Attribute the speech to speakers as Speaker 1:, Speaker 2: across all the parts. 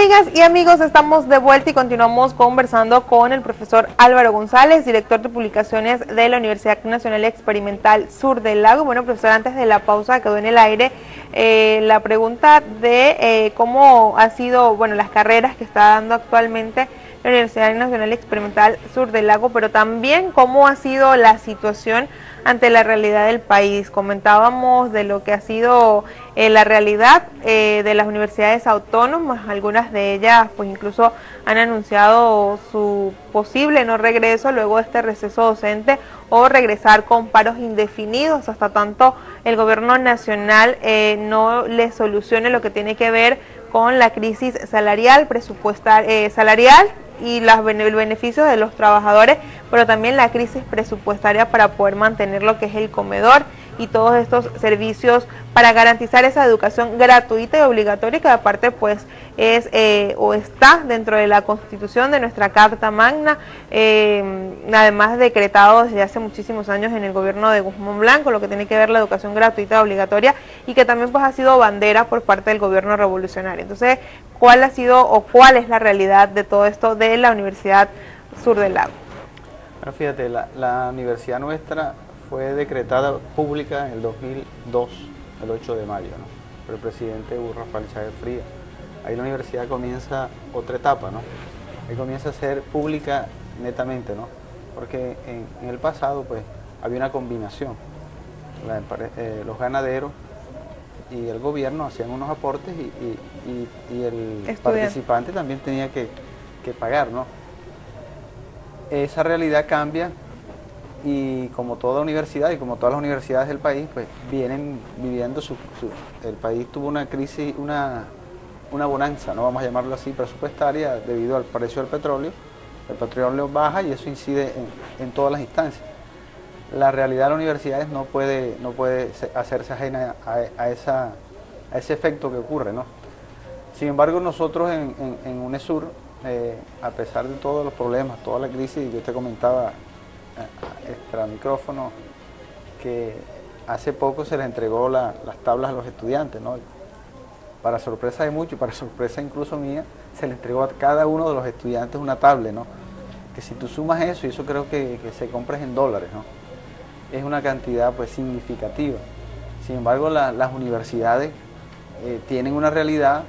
Speaker 1: amigas y amigos? Estamos de vuelta y continuamos conversando con el profesor Álvaro González, director de publicaciones de la Universidad Nacional Experimental Sur del Lago. Bueno, profesor, antes de la pausa quedó en el aire la pregunta de cómo ha sido, bueno, las carreras que está dando actualmente la Universidad Nacional Experimental Sur del Lago, pero también cómo ha sido la situación ante la realidad del país. Comentábamos de lo que ha sido la realidad de las universidades autónomas. Algunas de ellas pues incluso han anunciado su posible no regreso luego de este receso docente o regresar con paros indefinidos hasta tanto el gobierno nacional no le solucione lo que tiene que ver con la crisis salarial, salarial y los beneficios de los trabajadores, pero también la crisis presupuestaria para poder mantener lo que es el comedor y todos estos servicios para garantizar esa educación gratuita y obligatoria que aparte pues es o está dentro de la Constitución de nuestra Carta Magna, además decretado desde hace muchísimos años en el gobierno de Guzmán Blanco, lo que tiene que ver la educación gratuita y obligatoria, y que también pues ha sido bandera por parte del gobierno revolucionario. Entonces, ¿cuál ha sido o cuál es la realidad de todo esto de la Universidad Sur del Lago?
Speaker 2: Bueno, fíjate, la universidad nuestra fue decretada pública en el 2002, el 8 de mayo, ¿no? Por el presidente Hugo Rafael Chávez Frías. Ahí la universidad comienza otra etapa, ¿no? Ahí comienza a ser pública netamente, ¿no? Porque en el pasado, pues, había una combinación. Los ganaderos y el gobierno hacían unos aportes y el participante también tenía que pagar, ¿no? Esa realidad cambia y como toda universidad y como todas las universidades del país, pues vienen viviendo el país tuvo una crisis, una bonanza, no vamos a llamarlo así, presupuestaria debido al precio del petróleo. El petróleo baja y eso incide en todas las instancias. La realidad de las universidades no puede hacerse ajena a ese efecto que ocurre, ¿no? Sin embargo, nosotros en UNESUR, a pesar de todos los problemas, toda la crisis, yo te comentaba extra micrófono que hace poco se les entregó las tablas a los estudiantes, ¿no? Para sorpresa de muchos, para sorpresa incluso mía, se le entregó a cada uno de los estudiantes una tablet, ¿no? Que si tú sumas eso, y eso creo que se compra en dólares, ¿no? Es una cantidad pues significativa. Sin embargo, las universidades tienen una realidad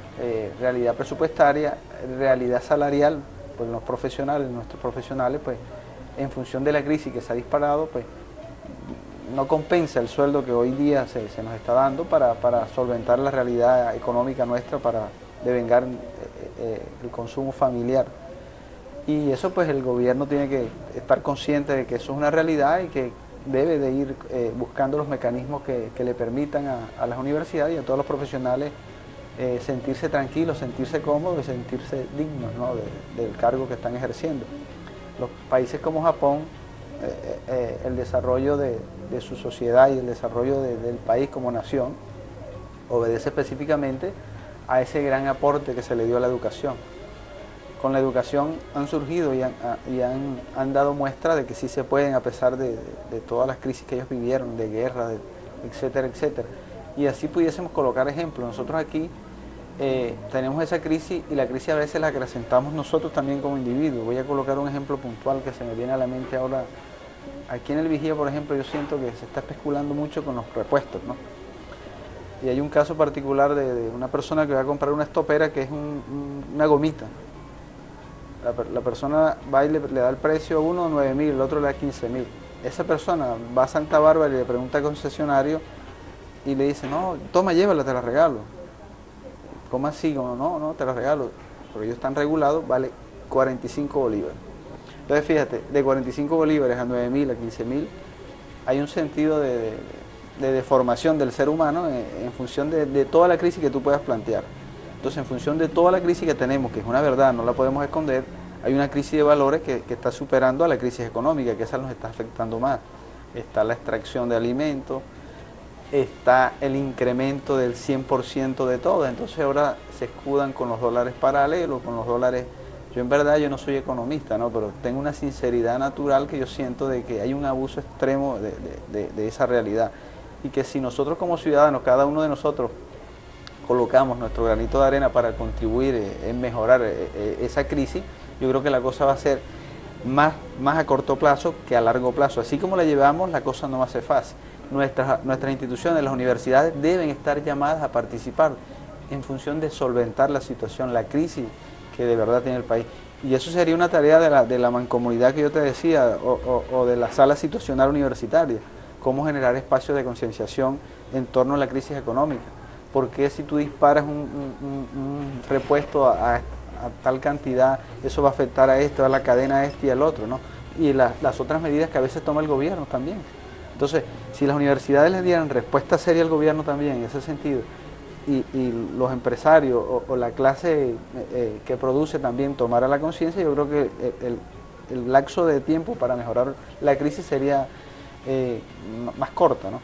Speaker 2: presupuestaria, realidad salarial, pues los profesionales, nuestros profesionales, pues en función de la crisis que se ha disparado, pues no compensa el sueldo que hoy día se nos está dando para solventar la realidad económica nuestra, para devengar el consumo familiar. Y eso pues el gobierno tiene que estar consciente de que eso es una realidad y que debe de ir buscando los mecanismos que le permitan a las universidades y a todos los profesionales sentirse tranquilos, sentirse cómodos y sentirse dignos, ¿no? del cargo que están ejerciendo. Los países como Japón, el desarrollo de su sociedad y el desarrollo del país como nación obedece específicamente a ese gran aporte que se le dio a la educación. Con la educación han surgido y han dado muestra de que sí se pueden, a pesar de todas las crisis que ellos vivieron, de guerra, etcétera, etcétera. Y así pudiésemos colocar ejemplos. Nosotros aquí tenemos esa crisis y la crisis a veces la acrecentamos nosotros también como individuos. Voy a colocar un ejemplo puntual que se me viene a la mente ahora. Aquí en el Vigía, por ejemplo, yo siento que se está especulando mucho con los repuestos, ¿no? Y hay un caso particular de una persona que va a comprar una estopera que es una gomita. La persona va y le da el precio a uno 9.000, el otro le da 15.000. Esa persona va a Santa Bárbara y le pregunta al concesionario y le dice, no, toma, llévala, te la regalo. ¿Cómo así? No, te la regalo. Pero ellos están regulados, vale 45 bolívares. Entonces fíjate, de 45 bolívares a 9.000, a 15.000, hay un sentido de deformación del ser humano en función de toda la crisis que tú puedas plantear. Entonces, en función de toda la crisis que tenemos, que es una verdad, no la podemos esconder, hay una crisis de valores que está superando a la crisis económica, que esa nos está afectando más. Está la extracción de alimentos, está el incremento del 100% de todo. Entonces ahora se escudan con los dólares paralelos, con los dólares. Yo en verdad yo no soy economista, ¿no? Pero tengo una sinceridad natural que yo siento de que hay un abuso extremo de esa realidad. Y que si nosotros como ciudadanos, cada uno de nosotros, colocamos nuestro granito de arena para contribuir en mejorar esa crisis, yo creo que la cosa va a ser más a corto plazo que a largo plazo. Así como la llevamos, la cosa no va a ser fácil. Nuestras instituciones, las universidades, deben estar llamadas a participar en función de solventar la situación, la crisis que de verdad tiene el país. Y eso sería una tarea de la mancomunidad que yo te decía, o de la sala situacional universitaria, cómo generar espacios de concienciación en torno a la crisis económica. Porque si tú disparas un repuesto a tal cantidad, eso va a afectar a esto, a la cadena a este y al otro, ¿no? Y las otras medidas que a veces toma el gobierno también. Entonces, si las universidades les dieran respuesta seria al gobierno también en ese sentido, y los empresarios o la clase que produce también tomara la conciencia, yo creo que el lapso de tiempo para mejorar la crisis sería más corta, ¿no?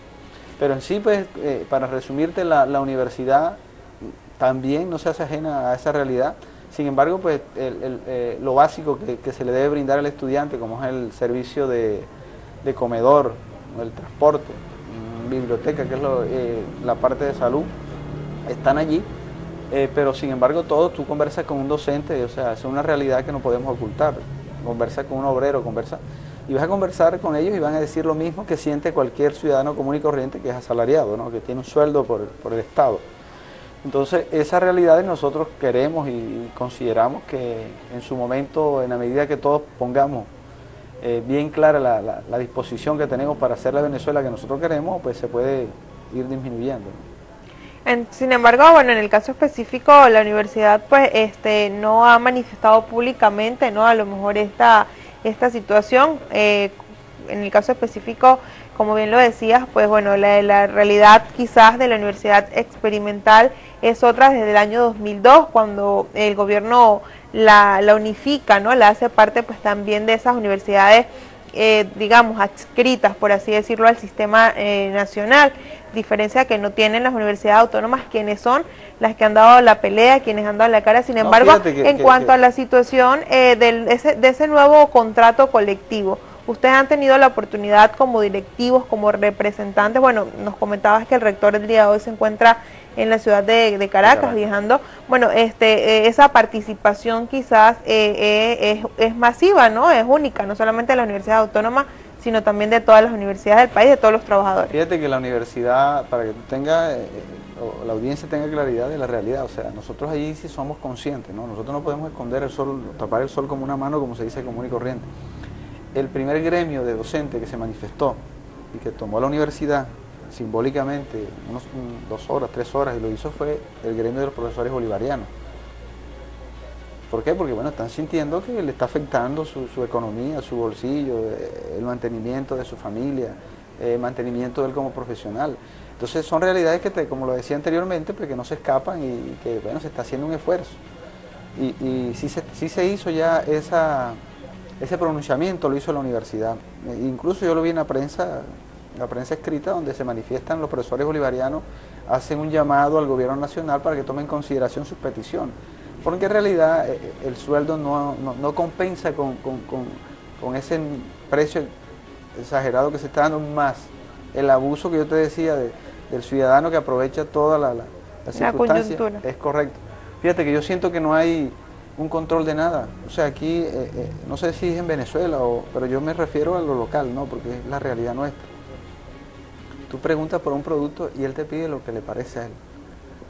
Speaker 2: Pero en sí, pues, para resumirte, la universidad también no se hace ajena a esa realidad. Sin embargo, pues lo básico que se le debe brindar al estudiante, como es el servicio de comedor, el transporte, biblioteca, que es la parte de salud, están allí, pero sin embargo tú conversas con un docente, o sea, es una realidad que no podemos ocultar. Conversas con un obrero, y vas a conversar con ellos y van a decir lo mismo que siente cualquier ciudadano común y corriente que es asalariado, ¿no? Que tiene un sueldo por el Estado. Entonces, esas realidades nosotros queremos y consideramos que en su momento, en la medida que todos pongamos bien clara la disposición que tenemos para hacer la Venezuela que nosotros queremos, pues se puede ir disminuyendo, ¿no?
Speaker 1: Sin embargo, bueno, en el caso específico, la universidad pues no ha manifestado públicamente, ¿no? A lo mejor esta situación. En el caso específico, como bien lo decías, pues bueno, la realidad quizás de la Universidad Experimental es otra desde el año 2002, cuando el gobierno la unifica, ¿no? La hace parte pues también de esas universidades, digamos, adscritas, por así decirlo, al sistema nacional, diferencia que no tienen las universidades autónomas, quienes son las que han dado la pelea, quienes han dado la cara. Sin embargo, en cuanto a la situación de ese nuevo contrato colectivo, ustedes han tenido la oportunidad como directivos, como representantes, bueno, nos comentabas que el rector el día de hoy se encuentra en la ciudad de Caracas, viajando. Bueno, esa participación quizás es masiva, ¿no? Es única, no solamente de la Universidad Autónoma, sino también de todas las universidades del país, de todos los trabajadores.
Speaker 2: Fíjate que la universidad, para que tú tengas, o la audiencia tenga claridad de la realidad, o sea, nosotros allí sí somos conscientes, ¿no? Nosotros no podemos esconder el sol, tapar el sol como una mano, como se dice común y corriente. El primer gremio de docentes que se manifestó y que tomó la universidad simbólicamente 2 horas, 3 horas, y lo hizo fue el gremio de los profesores bolivarianos. ¿Por qué? Porque bueno, están sintiendo que le está afectando su economía, su bolsillo, el mantenimiento de su familia, el mantenimiento de él como profesional. Entonces son realidades que, como lo decía anteriormente, pues que no se escapan y que bueno, se está haciendo un esfuerzo. Y sí se hizo ya ese pronunciamiento, lo hizo la universidad. Incluso yo lo vi en la prensa escrita, donde se manifiestan los profesores bolivarianos, hacen un llamado al gobierno nacional para que tome en consideración sus peticiones. Porque en realidad el sueldo no compensa con ese precio exagerado que se está dando, más el abuso que yo te decía del ciudadano que aprovecha toda la circunstancia. Es correcto. Fíjate que yo siento que no hay un control de nada. O sea, aquí, no sé si es en Venezuela, pero yo me refiero a lo local, ¿no? Porque es la realidad nuestra. Tú preguntas por un producto y él te pide lo que le parece a él.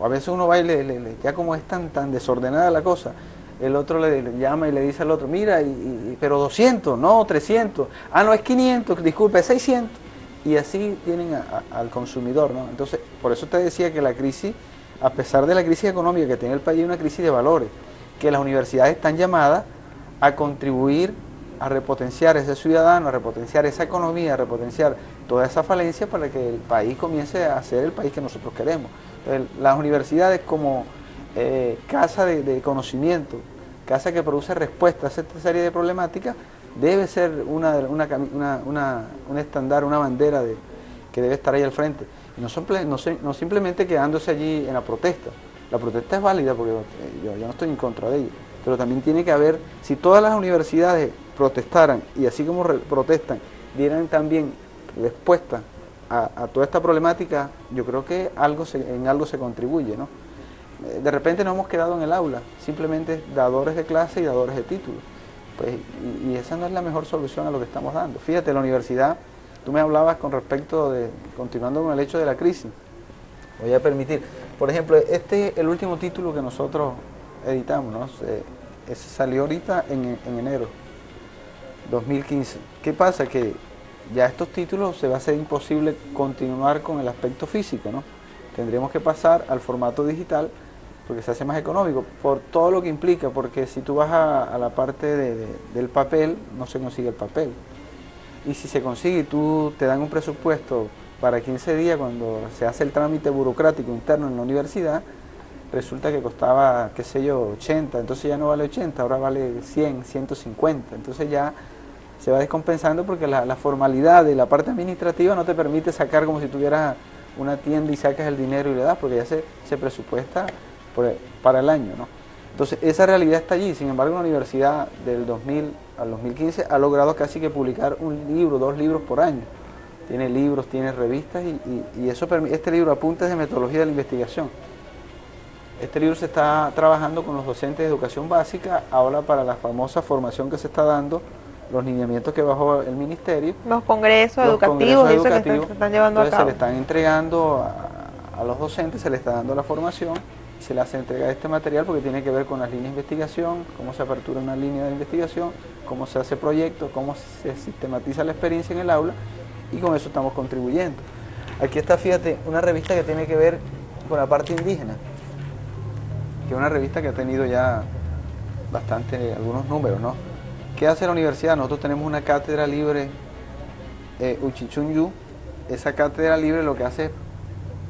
Speaker 2: O a veces uno va y ya como es tan desordenada la cosa, el otro le llama y le dice al otro, mira, pero 200, no, 300, no, es 500, disculpe, es 600. Y así tienen al consumidor, ¿no? Entonces, por eso te decía que la crisis, a pesar de la crisis económica que tiene el país, es una crisis de valores, que las universidades están llamadas a contribuir a repotenciar ese ciudadano, a repotenciar esa economía, a repotenciar toda esa falencia para que el país comience a ser el país que nosotros queremos. Las universidades como casa de conocimiento, casa que produce respuestas a esta serie de problemáticas, debe ser un estándar, una bandera que debe estar ahí al frente. Y no simplemente quedándose allí en la protesta. La protesta es válida porque yo no estoy en contra de ella, pero también tiene que haber, si todas las universidades protestaran y así como protestan, dieran también respuesta a toda esta problemática, yo creo que en algo se contribuye, ¿no? de repente nos hemos quedado en el aula, simplemente dadores de clase y dadores de títulos. Pues, y esa no es la mejor solución a lo que estamos dando. Fíjate, la universidad, tú me hablabas con respecto de, continuando con el hecho de la crisis, voy a permitir, por ejemplo, el último título que nosotros editamos, ¿no? Ese salió ahorita en enero 2015. ¿Qué pasa? Que ya estos títulos se va a hacer imposible continuar con el aspecto físico, ¿no? Tendríamos que pasar al formato digital porque se hace más económico, por todo lo que implica, porque si tú vas a la parte del papel, no se consigue el papel. Y si se consigue, tú te dan un presupuesto para 15 días cuando se hace el trámite burocrático interno en la universidad, resulta que costaba, qué sé yo, 80, entonces ya no vale 80, ahora vale 100, 150, entonces ya se va descompensando porque la formalidad de la parte administrativa no te permite sacar como si tuvieras una tienda y sacas el dinero y le das, porque ya se presupuesta para el año, ¿no? Entonces esa realidad está allí. Sin embargo, la universidad del 2000 al 2015 ha logrado casi que publicar un libro, 2 libros por año. Tiene libros, tiene revistas y eso permite. Este libro, Apuntes de Metodología de la Investigación. Este libro se está trabajando con los docentes de educación básica, ahora para la famosa formación que se está dando, los lineamientos que bajó el ministerio.
Speaker 3: Los congresos educativos, eso que se están llevando a cabo.
Speaker 2: Se le están entregando a los docentes, se les está dando la formación, se le hace entrega de este material porque tiene que ver con las líneas de investigación, cómo se apertura una línea de investigación, cómo se hace proyecto, cómo se sistematiza la experiencia en el aula, y con eso estamos contribuyendo. Aquí está, fíjate, una revista que tiene que ver con la parte indígena, que es una revista que ha tenido ya algunos números, ¿no? ¿Qué hace la universidad? Nosotros tenemos una cátedra libre, Uchichunyu. Esa cátedra libre lo que hace es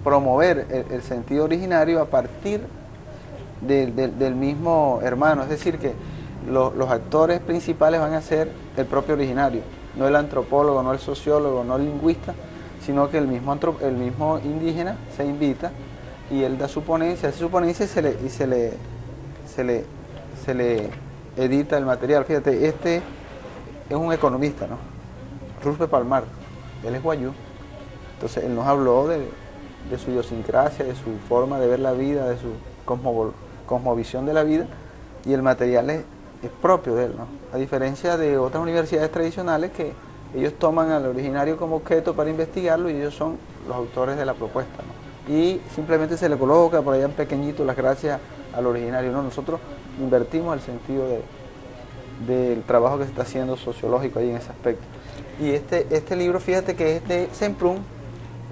Speaker 2: promover el sentido originario a partir del mismo hermano, es decir, que los actores principales van a ser el propio originario, no el antropólogo, no el sociólogo, no el lingüista, sino que el mismo indígena se invita y él da su ponencia, hace su ponencia y se le edita el material. Fíjate, este es un economista, ¿no? Ruspe Palmar, él es guayú, entonces él nos habló de su idiosincrasia, de su forma de ver la vida, de su cosmovisión de la vida, y el material es propio de él, ¿no? A diferencia de otras universidades tradicionales que ellos toman al originario como objeto para investigarlo y ellos son los autores de la propuesta, ¿no? Y simplemente se le coloca por allá en pequeñito las gracias al originario, ¿no? Nosotros invertimos el sentido del trabajo que se está haciendo sociológico ahí en ese aspecto. Y este libro, fíjate que es de Semprún,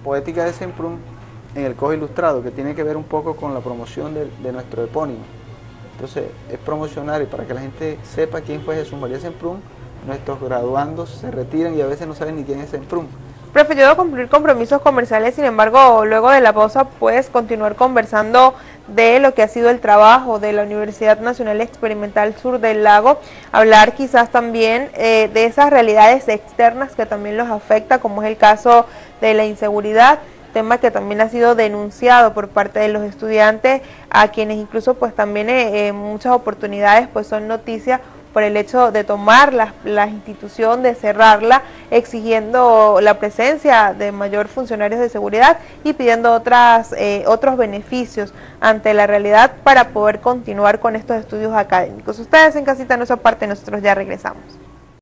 Speaker 2: Poética de Semprún, en el Cojo Ilustrado, que tiene que ver un poco con la promoción de nuestro epónimo. Entonces es promocionar, y para que la gente sepa quién fue Jesús María Semprún, nuestros graduandos se retiran y a veces no saben ni quién es Semprún.
Speaker 1: Profe, yo debo cumplir compromisos comerciales, sin embargo, luego de la pausa puedes continuar conversando de lo que ha sido el trabajo de la Universidad Nacional Experimental Sur del Lago, hablar quizás también de esas realidades externas que también los afecta, como es el caso de la inseguridad, tema que también ha sido denunciado por parte de los estudiantes, a quienes incluso pues también en muchas oportunidades pues son noticias por el hecho de tomar la institución, de cerrarla, exigiendo la presencia de mayor funcionarios de seguridad y pidiendo otros beneficios ante la realidad para poder continuar con estos estudios académicos. Ustedes en casita no se aparten, nosotros ya regresamos.